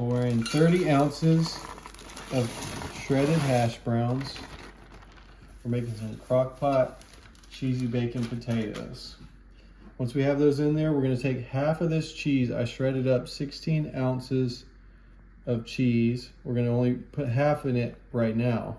Pour in 30 ounces of shredded hash browns. We're making some crock pot cheesy bacon potatoes. Once we have those in there, we're going to take half of this cheese. I shredded up 16 ounces of cheese. We're going to only put half in it right now.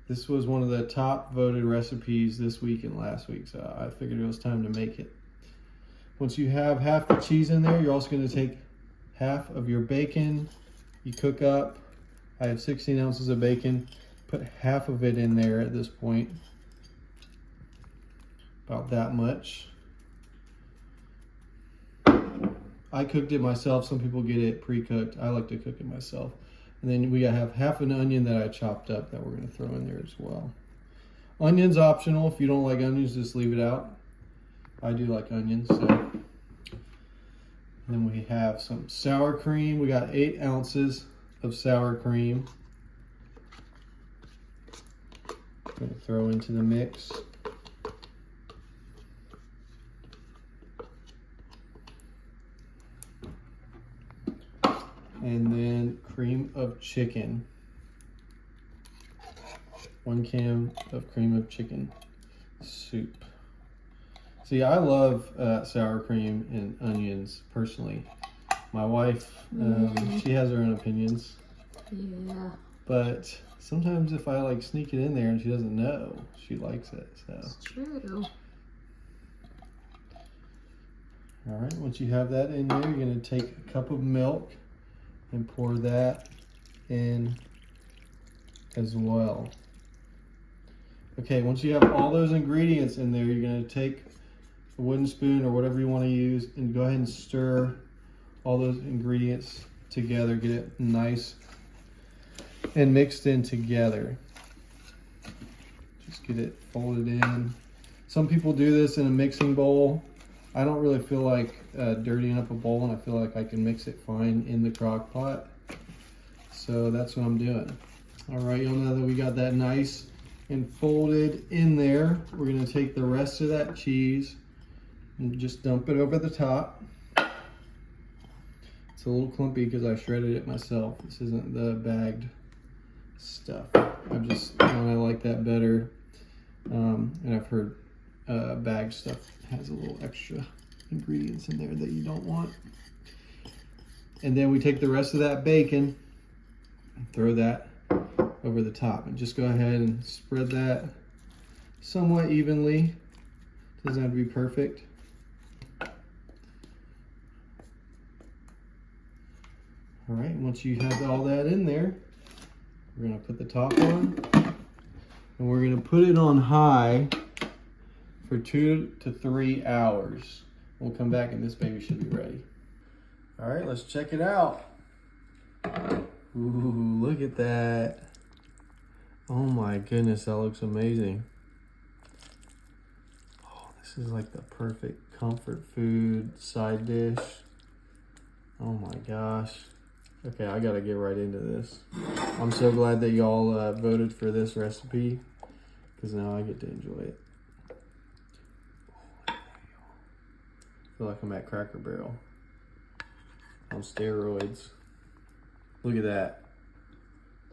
This was one of the top voted recipes this week and last week, so I figured it was time to make it. Once you have half the cheese in there, you're also going to take half of your bacon. You cook up. I have 16 ounces of bacon. Put half of it in there at this point. About that much. I cooked it myself. Some people get it pre-cooked. I like to cook it myself. And then we have half an onion that I chopped up that we're going to throw in there as well. Onion's optional. If you don't like onions, just leave it out. I do like onions, so. And then we have some sour cream. We got 8 ounces of sour cream. I'm going to throw into the mix. And then cream of chicken. 1 can of cream of chicken soup. See, I love sour cream and onions personally. My wife, she has her own opinions. Yeah. But sometimes if I like sneak it in there and she doesn't know, she likes it. So. It's true. All right, once you have that in there, you're going to take a cup of milk and pour that in as well. Okay, once you have all those ingredients in there, you're going to take a wooden spoon or whatever you want to use and go ahead and stir all those ingredients together. Get it nice and mixed in together. Just get it folded in. Some people do this in a mixing bowl. I don't really feel like dirtying up a bowl, and I feel like I can mix it fine in the crock pot. So that's what I'm doing. All right, you'll know that we got that nice and folded in there. We're gonna take the rest of that cheese and just dump it over the top. It's a little clumpy because I shredded it myself. This isn't the bagged stuff. I like that better. And I've heard bagged stuff has a little extra ingredients in there that you don't want. And then we take the rest of that bacon and throw that over the top, and just go ahead and spread that somewhat evenly. Doesn't have to be perfect. All right, once you have all that in there, we're gonna put the top on, and we're gonna put it on high for 2 to 3 hours. We'll come back and this baby should be ready. All right, let's check it out. Ooh, look at that. Oh my goodness, that looks amazing. Oh, this is like the perfect comfort food side dish. Oh my gosh. Okay, I gotta get right into this. I'm so glad that y'all voted for this recipe, because now I get to enjoy it. I feel like I'm at Cracker Barrel on steroids. Look at that.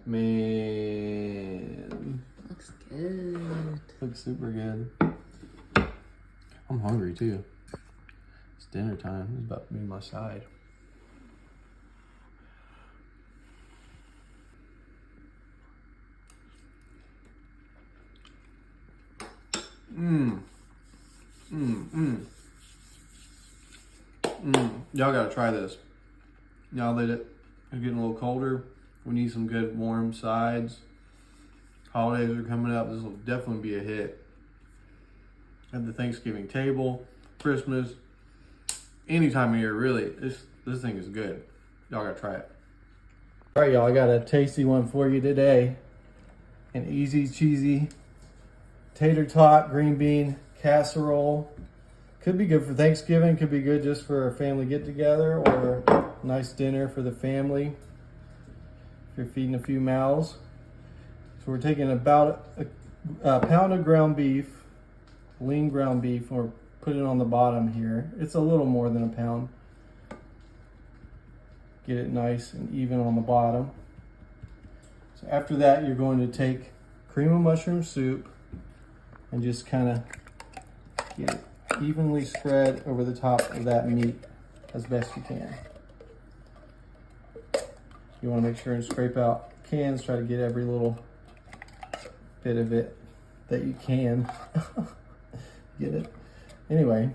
Man. Looks good. Looks super good. I'm hungry too. It's dinner time. It's about to be my side. Y'all gotta try this. Now that it's getting a little colder, we need some good warm sides. Holidays are coming up. This will definitely be a hit. At the Thanksgiving table, Christmas, any time of year, really. This thing is good. Y'all gotta try it. All right, y'all, I got a tasty one for you today. An easy, cheesy tater tot green bean casserole. Could be good for Thanksgiving, could be good just for a family get together or a nice dinner for the family if you're feeding a few mouths. So we're taking about a pound of ground beef, lean ground beef, and we're putting it on the bottom here. It's a little more than a pound. get it nice and even on the bottom. So after that, you're going to take cream of mushroom soup and just kind of get it evenly spread over the top of that meat as best you can. You want to make sure and scrape out cans, try to get every little bit of it that you can. Get it? Anyway,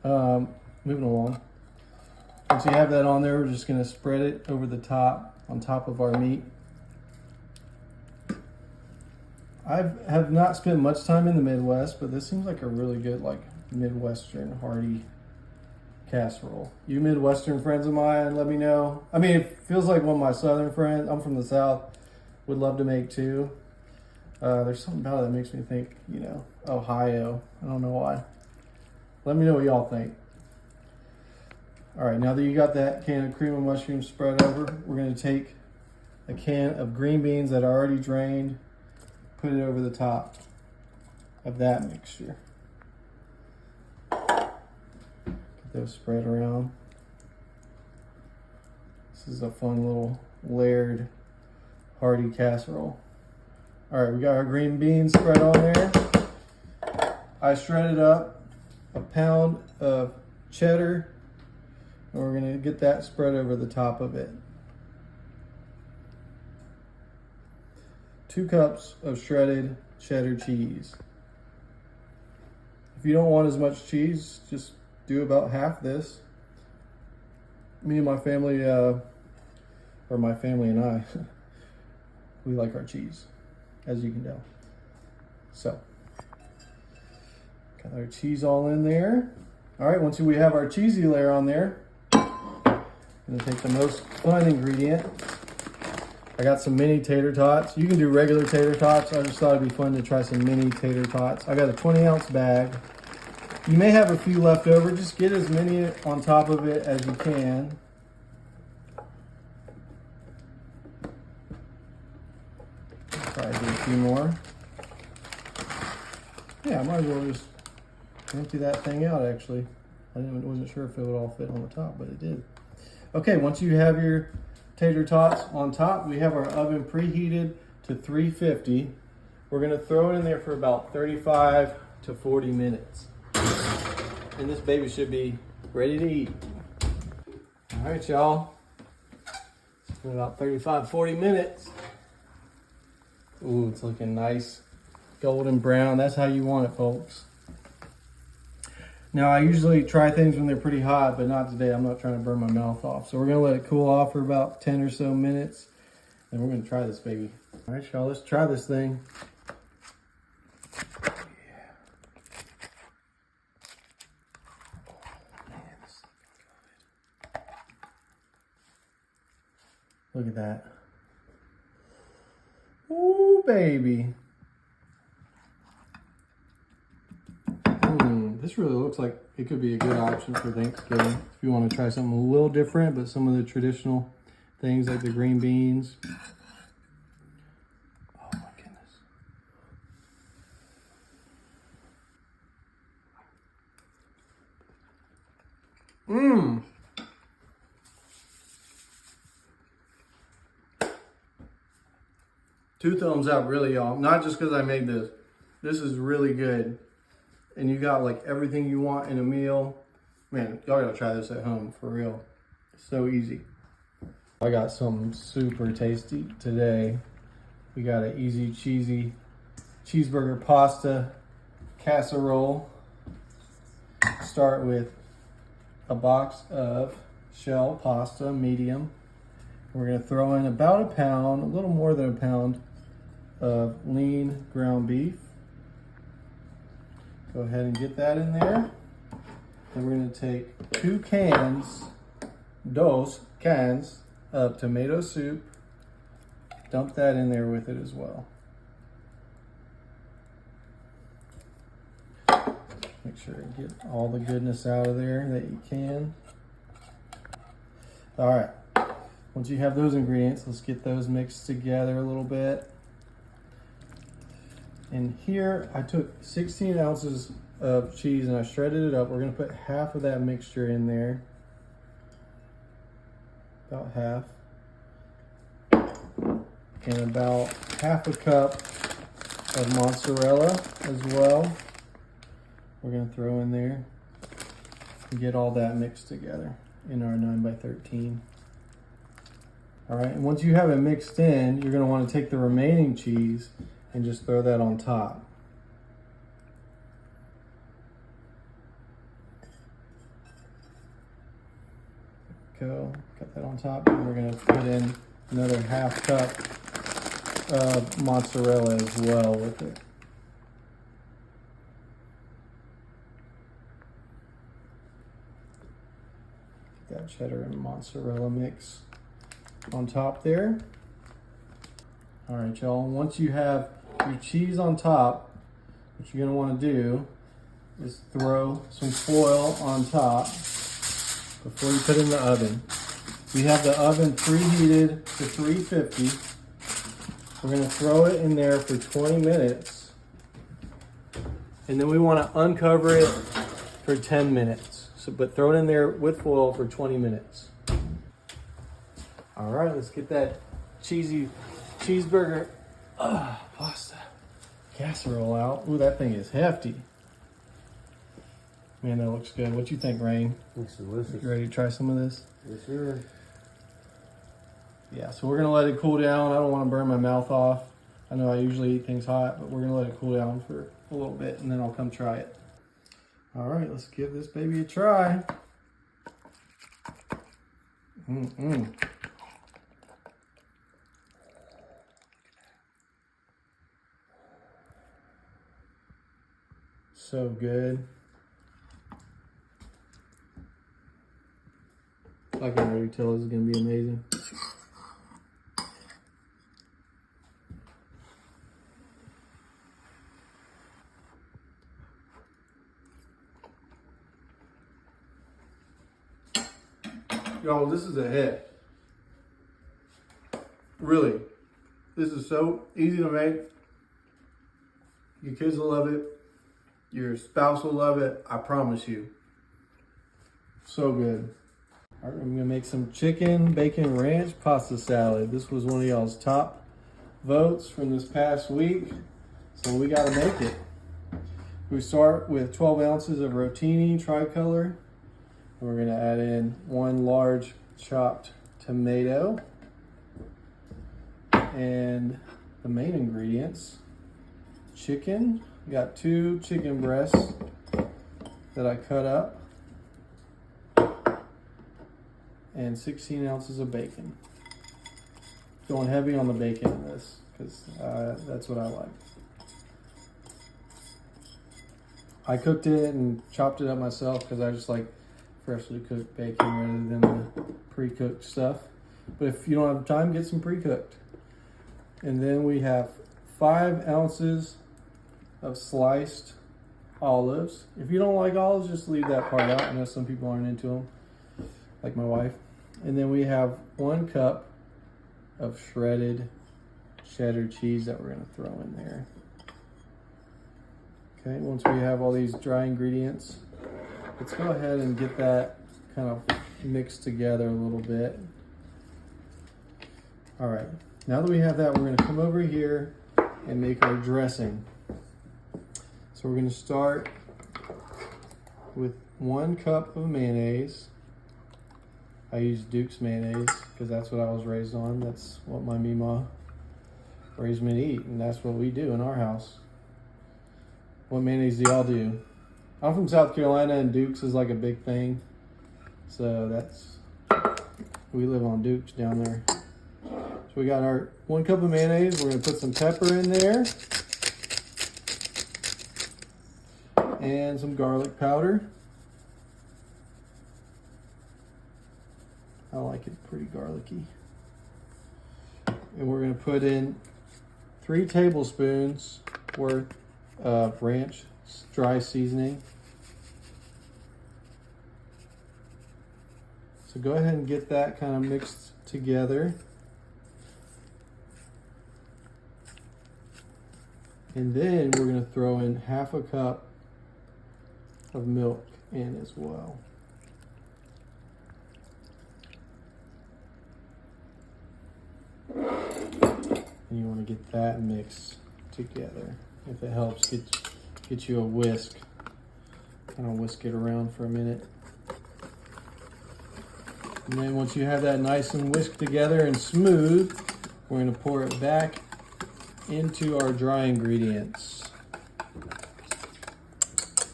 moving along. Once you have that on there, we're just going to spread it over the top, on top of our meat. I have not spent much time in the Midwest, but this seems like a really good, like, Midwestern hearty casserole. You Midwestern friends of mine, let me know. I mean, it feels like one of my Southern friends, I'm from the South, would love to make too. There's something about it that makes me think, you know, Ohio. I don't know why. Let me know what y'all think. All right, now that you got that can of cream of mushrooms spread over, we're going to take a can of green beans that are already drained, put it over the top of that mixture. Get those spread around. This is a fun little layered hearty casserole. All right, we got our green beans spread on there. I shredded up a pound of cheddar, and we're gonna get that spread over the top of it. 2 cups of shredded cheddar cheese. If you don't want as much cheese, just do about half this. Me and my family, or my family and I, we like our cheese, as you can tell. So, got our cheese all in there. All right, once we have our cheesy layer on there, I'm gonna take the most fun ingredient. I got some mini tater tots. You can do regular tater tots. I just thought it'd be fun to try some mini tater tots. I got a 20-ounce bag. You may have a few left over. Just get as many on top of it as you can. Probably do a few more. Yeah, I might as well just empty that thing out, actually. I wasn't sure if it would all fit on the top, but it did. Okay, once you have your tater tots on top, we have our oven preheated to 350. We're gonna throw it in there for about 35 to 40 minutes. And this baby should be ready to eat. All right, y'all. It's been about 35, 40 minutes. Ooh, it's looking nice. Golden brown, that's how you want it, folks. Now, I usually try things when they're pretty hot, but not today. I'm not trying to burn my mouth off. So we're gonna let it cool off for about 10 or so minutes, and we're gonna try this baby. All right, y'all, let's try this thing. Look at that. Ooh, baby. This really looks like it could be a good option for Thanksgiving. If you want to try something a little different, but some of the traditional things like the green beans. Oh my goodness. Mmm. 2 thumbs up, really, y'all. Not just because I made this. This is really good. And you got like everything you want in a meal. Man, y'all gotta try this at home, for real. It's so easy. I got something super tasty today. We got an easy, cheesy cheeseburger pasta casserole. Start with a box of shell pasta, medium. We're gonna throw in about a pound, a little more than a pound of lean ground beef. Go ahead and get that in there. Then we're gonna take 2 cans, dos cans of tomato soup. Dump that in there with it as well. Make sure to get all the goodness out of there that you can. All right, once you have those ingredients, let's get those mixed together a little bit. And here I took 16 ounces of cheese and I shredded it up. We're gonna put half of that mixture in there. about half. And about half a cup of mozzarella as well. We're gonna throw in there and get all that mixed together in our 9x13. All right, and once you have it mixed in, you're gonna wanna take the remaining cheese and just throw that on top. Go, got that on top, and we're gonna put in another half cup of mozzarella as well with it. Get that cheddar and mozzarella mix on top there. All right, y'all, once you have your cheese on top, what you're gonna wanna do is throw some foil on top before you put it in the oven. We have the oven preheated to 350. We're gonna throw it in there for 20 minutes. And then we wanna uncover it for 10 minutes. But throw it in there with foil for 20 minutes. All right, let's get that cheesy cheeseburger pasta casserole out. Ooh, that thing is hefty. Man, that looks good. What you think, Rain? Looks delicious. You ready to try some of this? Yes, sir. Yeah, so we're gonna let it cool down. I don't wanna burn my mouth off. I know I usually eat things hot, but we're gonna let it cool down for a little bit and then I'll come try it. All right, let's give this baby a try. So good. I can already tell this is gonna be amazing. Y'all, this is a hit. Really. This is so easy to make. Your kids will love it. Your spouse will love it. I promise you. So good. All right, I'm gonna make some chicken bacon ranch pasta salad. This was one of y'all's top votes from this past week. So we gotta make it. We start with 12 ounces of rotini tricolor. We're gonna add in 1 large chopped tomato and the main ingredients, chicken. We got 2 chicken breasts that I cut up and 16 ounces of bacon. Going heavy on the bacon in this because that's what I like. I cooked it and chopped it up myself because I just like freshly cooked bacon rather than the pre-cooked stuff. But if you don't have time, get some pre-cooked. And then we have 5 ounces of sliced olives. If you don't like olives, just leave that part out. I know some people aren't into them, like my wife. And then we have 1 cup of shredded cheddar cheese that we're gonna throw in there. Okay, once we have all these dry ingredients, let's go ahead and get that kind of mixed together a little bit. All right, now that we have that, we're gonna come over here and make our dressing. So we're gonna start with 1 cup of mayonnaise. I use Duke's mayonnaise because that's what I was raised on. That's what my Mima raised me to eat, and that's what we do in our house. What mayonnaise do y'all do? I'm from South Carolina, and Duke's is like a big thing. So we live on Duke's down there. So we got our 1 cup of mayonnaise. We're gonna put some pepper in there. And some garlic powder. I like it pretty garlicky. And we're gonna put in 3 tablespoons worth of ranch dry seasoning. So go ahead and get that kind of mixed together. And then we're gonna throw in half a cup of milk in as well. And you want to get that mixed together. If it helps, get you a whisk. Kind of whisk it around for a minute. And then once you have that nice and whisked together and smooth, we're going to pour it back into our dry ingredients.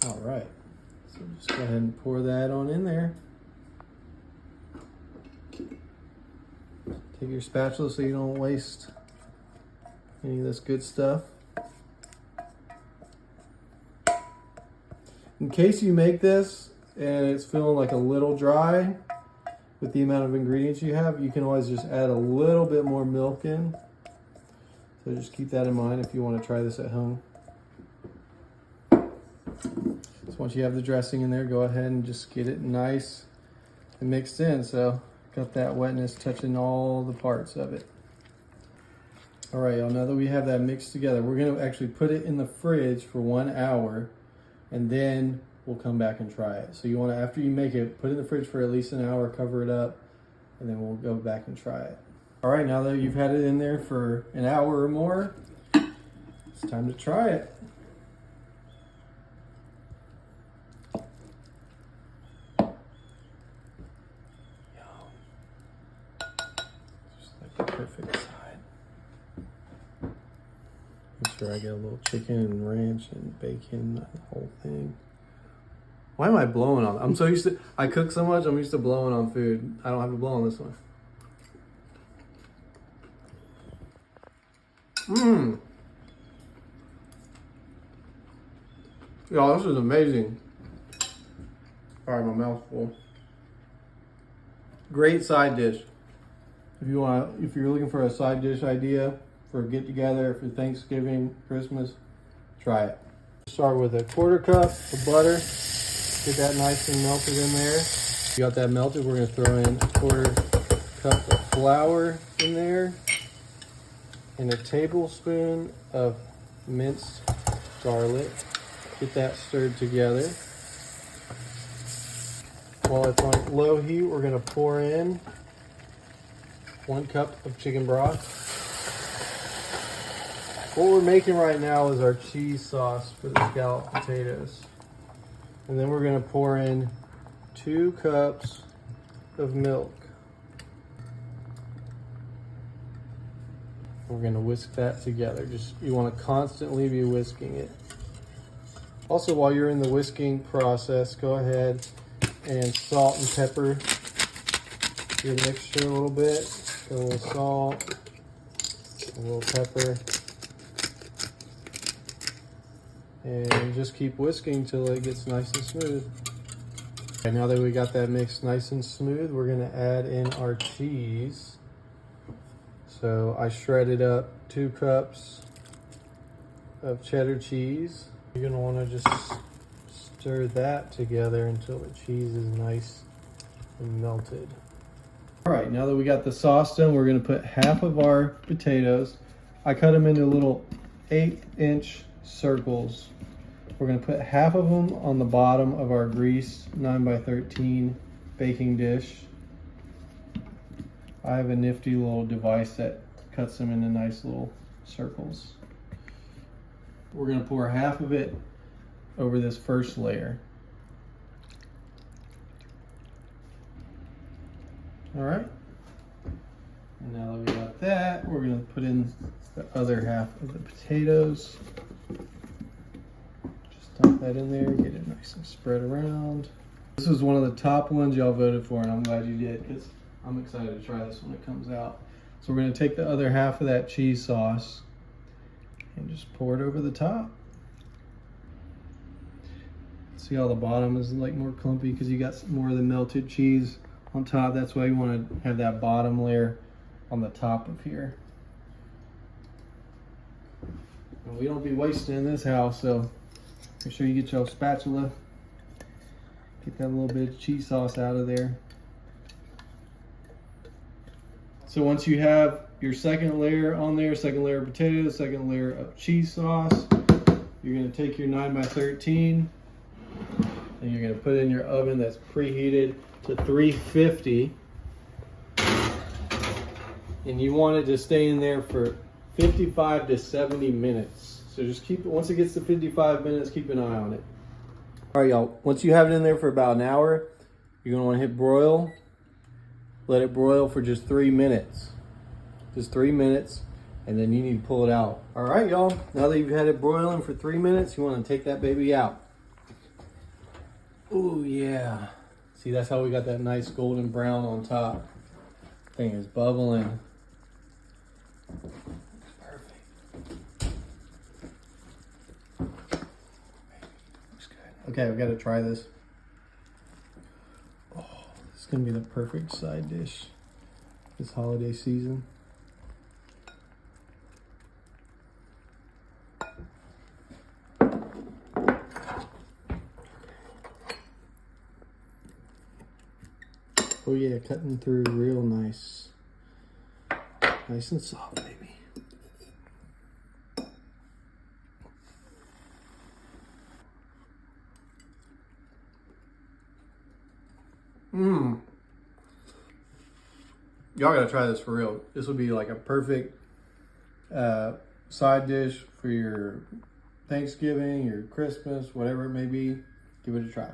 All right, so just go ahead and pour that on in there. Take your spatula so you don't waste any of this good stuff. In case you make this and it's feeling like a little dry with the amount of ingredients you have, you can always just add a little bit more milk in. So just keep that in mind if you want to try this at home. So once you have the dressing in there, go ahead and just get it nice and mixed in. So got that wetness touching all the parts of it. All right, y'all, now that we have that mixed together, we're gonna actually put it in the fridge for 1 hour, and then we'll come back and try it. So you wanna, after you make it, put it in the fridge for at least an hour, cover it up, and then we'll go back and try it. All right, now that you've had it in there for an hour or more, it's time to try it. Just like the perfect side. Make sure I get a little chicken and ranch and bacon, the whole thing. Why am I blowing on? I'm so used to, I cook so much, I'm used to blowing on food. I don't have to blow on this one. Y'all, this is amazing. All right, my mouth's full. Great side dish. If you're looking for a side dish idea for a get together for Thanksgiving, Christmas, try it. Start with a 1/4 cup of butter. Get that nice and melted in there. You got that melted, we're gonna throw in a 1/4 cup of flour in there and a tablespoon of minced garlic. Get that stirred together. While it's on low heat, we're gonna pour in 1 cup of chicken broth. What we're making right now is our cheese sauce for the scalloped potatoes. And then we're gonna pour in 2 cups of milk. We're gonna whisk that together. You wanna constantly be whisking it. Also, while you're in the whisking process, go ahead and salt and pepper your mixture a little bit. Put a little salt, a little pepper, and just keep whisking till it gets nice and smooth. Okay, now that we got that mix nice and smooth, we're gonna add in our cheese. So I shredded up 2 cups of cheddar cheese. You're gonna wanna just stir that together until the cheese is nice and melted. All right, now that we got the sauce done, we're gonna put half of our potatoes. I cut them into little 1/8-inch circles. We're gonna put half of them on the bottom of our greased 9x13 baking dish. I have a nifty little device that cuts them into nice little circles. We're gonna pour half of it over this first layer. All right. And now that we got that, we're gonna put in the other half of the potatoes. Just dump that in there, get it nice and spread around. This was one of the top ones y'all voted for, and I'm glad you did, because I'm excited to try this when it comes out. So we're gonna take the other half of that cheese sauce and just pour it over the top. See how the bottom is like more clumpy because you got more of the melted cheese on top. That's why you want to have that bottom layer on the top of here. And we don't be wasting in this house, so make sure you get your spatula. Get that little bit of cheese sauce out of there. So once you have your second layer on there, second layer of potatoes, second layer of cheese sauce, you're gonna take your 9x13 and you're gonna put it in your oven that's preheated to 350. And you want it to stay in there for 55 to 70 minutes. So just keep, once it gets to 55 minutes, keep an eye on it. All right, y'all. Once you have it in there for about an hour, you're gonna wanna hit broil. Let it broil for just 3 minutes. Just 3 minutes, and then you need to pull it out. All right, y'all. Now that you've had it broiling for 3 minutes, you wanna take that baby out. Oh yeah. See, that's how we got that nice golden brown on top. Thing is bubbling. Perfect. Looks good. Okay, we gotta try this. Oh, this is gonna be the perfect side dish this holiday season. Oh yeah, cutting through real nice. Nice and soft, baby. Mmm. Y'all gotta try this for real. This would be like a perfect side dish for your Thanksgiving, your Christmas, whatever it may be. Give it a try.